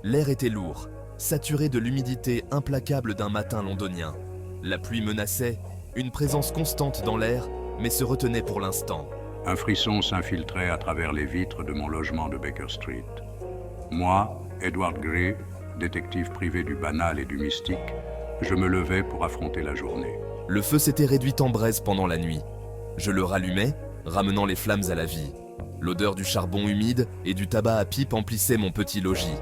L'air était lourd, saturé de l'humidité implacable d'un matin londonien. La pluie menaçait, une présence constante dans l'air, mais se retenait pour l'instant. Un frisson s'infiltrait à travers les vitres de mon logement de Baker Street. Moi, Edward Gray, détective privé du banal et du mystique, je me levais pour affronter la journée. Le feu s'était réduit en braise pendant la nuit. Je le rallumais, ramenant les flammes à la vie. L'odeur du charbon humide et du tabac à pipe emplissait mon petit logis.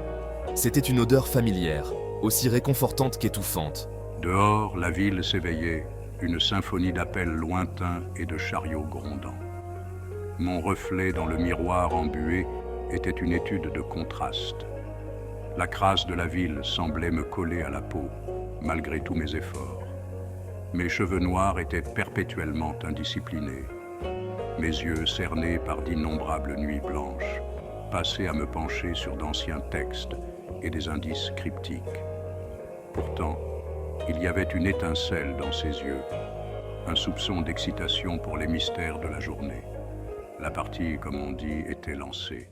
C'était une odeur familière, aussi réconfortante qu'étouffante. Dehors, la ville s'éveillait, une symphonie d'appels lointains et de chariots grondants. Mon reflet dans le miroir embué était une étude de contraste. La crasse de la ville semblait me coller à la peau, malgré tous mes efforts. Mes cheveux noirs étaient perpétuellement indisciplinés. Mes yeux cernés par d'innombrables nuits blanches, passaient à me pencher sur d'anciens textes et des indices cryptiques. Pourtant, il y avait une étincelle dans ses yeux, un soupçon d'excitation pour les mystères de la journée. La partie, comme on dit, était lancée.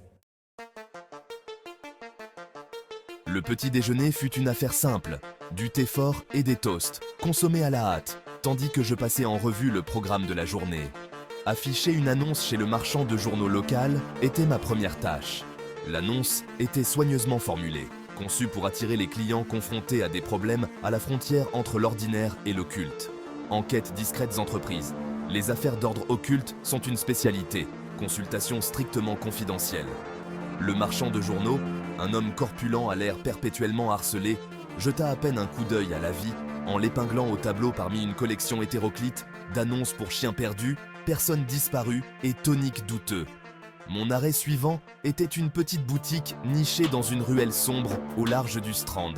Le petit déjeuner fut une affaire simple, du thé fort et des toasts, consommés à la hâte, tandis que je passais en revue le programme de la journée. Afficher une annonce chez le marchand de journaux local était ma première tâche. L'annonce était soigneusement formulée, conçue pour attirer les clients confrontés à des problèmes à la frontière entre l'ordinaire et l'occulte. Enquêtes discrètes entreprises. Les affaires d'ordre occulte sont une spécialité, consultation strictement confidentielle. Le marchand de journaux, un homme corpulent à l'air perpétuellement harcelé, jeta à peine un coup d'œil à la vie en l'épinglant au tableau parmi une collection hétéroclite d'annonces pour chiens perdus, personnes disparues et toniques douteux. Mon arrêt suivant était une petite boutique nichée dans une ruelle sombre au large du Strand.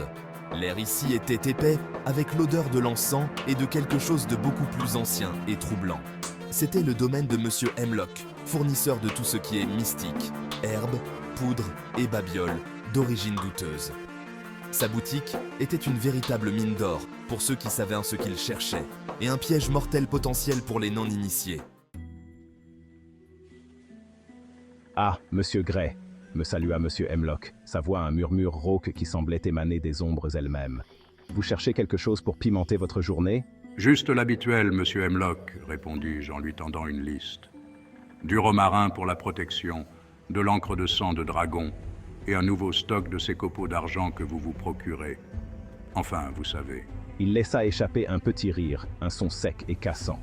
L'air ici était épais avec l'odeur de l'encens et de quelque chose de beaucoup plus ancien et troublant. C'était le domaine de Monsieur Hemlock, fournisseur de tout ce qui est mystique, herbes, poudre et babioles d'origine douteuse. Sa boutique était une véritable mine d'or pour ceux qui savaient ce qu'ils cherchaient et un piège mortel potentiel pour les non-initiés. Ah, Monsieur Gray, me salua Monsieur Hemlock, sa voix un murmure rauque qui semblait émaner des ombres elles-mêmes. Vous cherchez quelque chose pour pimenter votre journée? Juste l'habituel, Monsieur Hemlock, répondis-je en lui tendant une liste. Du romarin pour la protection, de l'encre de sang de dragon et un nouveau stock de ces copeaux d'argent que vous vous procurez. Enfin, vous savez. Il laissa échapper un petit rire, un son sec et cassant.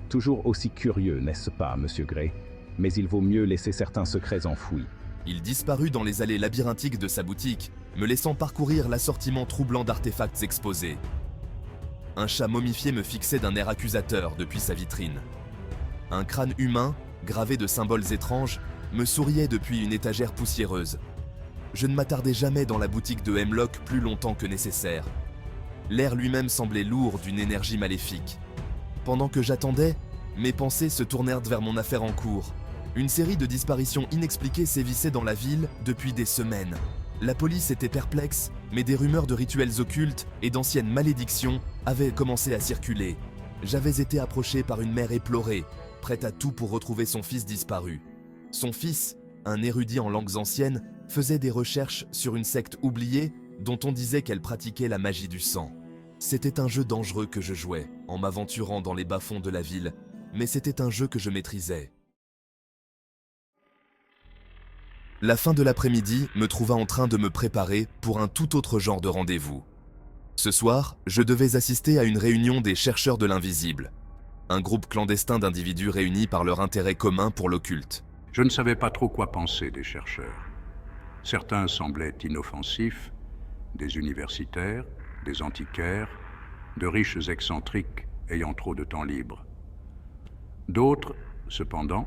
Toujours aussi curieux, n'est-ce pas, Monsieur Gray? Mais il vaut mieux laisser certains secrets enfouis. Il disparut dans les allées labyrinthiques de sa boutique, me laissant parcourir l'assortiment troublant d'artefacts exposés. Un chat momifié me fixait d'un air accusateur depuis sa vitrine. Un crâne humain, gravé de symboles étranges, me souriait depuis une étagère poussiéreuse. Je ne m'attardais jamais dans la boutique de Hemlock plus longtemps que nécessaire. L'air lui-même semblait lourd d'une énergie maléfique. Pendant que j'attendais, mes pensées se tournèrent vers mon affaire en cours. Une série de disparitions inexpliquées sévissait dans la ville depuis des semaines. La police était perplexe, mais des rumeurs de rituels occultes et d'anciennes malédictions avaient commencé à circuler. J'avais été approché par une mère éplorée, prête à tout pour retrouver son fils disparu. Son fils, un érudit en langues anciennes, faisait des recherches sur une secte oubliée dont on disait qu'elle pratiquait la magie du sang. C'était un jeu dangereux que je jouais, en m'aventurant dans les bas-fonds de la ville, mais c'était un jeu que je maîtrisais. La fin de l'après-midi me trouva en train de me préparer pour un tout autre genre de rendez-vous. Ce soir, je devais assister à une réunion des chercheurs de l'invisible, un groupe clandestin d'individus réunis par leur intérêt commun pour l'occulte. Je ne savais pas trop quoi penser des chercheurs. Certains semblaient inoffensifs, des universitaires, des antiquaires, de riches excentriques ayant trop de temps libre. D'autres, cependant,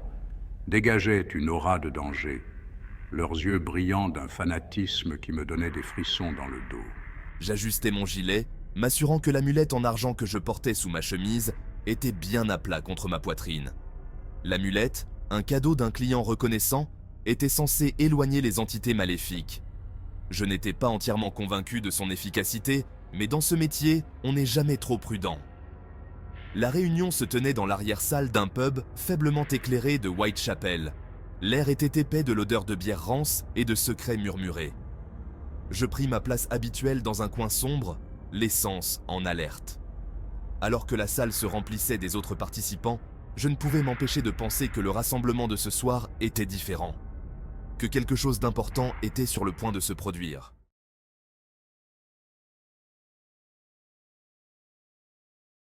dégageaient une aura de danger, leurs yeux brillants d'un fanatisme qui me donnait des frissons dans le dos. J'ajustai mon gilet, m'assurant que l'amulette en argent que je portais sous ma chemise était bien à plat contre ma poitrine. L'amulette, un cadeau d'un client reconnaissant, était censée éloigner les entités maléfiques. Je n'étais pas entièrement convaincu de son efficacité, mais dans ce métier, on n'est jamais trop prudent. La réunion se tenait dans l'arrière-salle d'un pub faiblement éclairé de Whitechapel. L'air était épais de l'odeur de bière rance et de secrets murmurés. Je pris ma place habituelle dans un coin sombre, les sens en alerte. Alors que la salle se remplissait des autres participants, je ne pouvais m'empêcher de penser que le rassemblement de ce soir était différent, que quelque chose d'important était sur le point de se produire.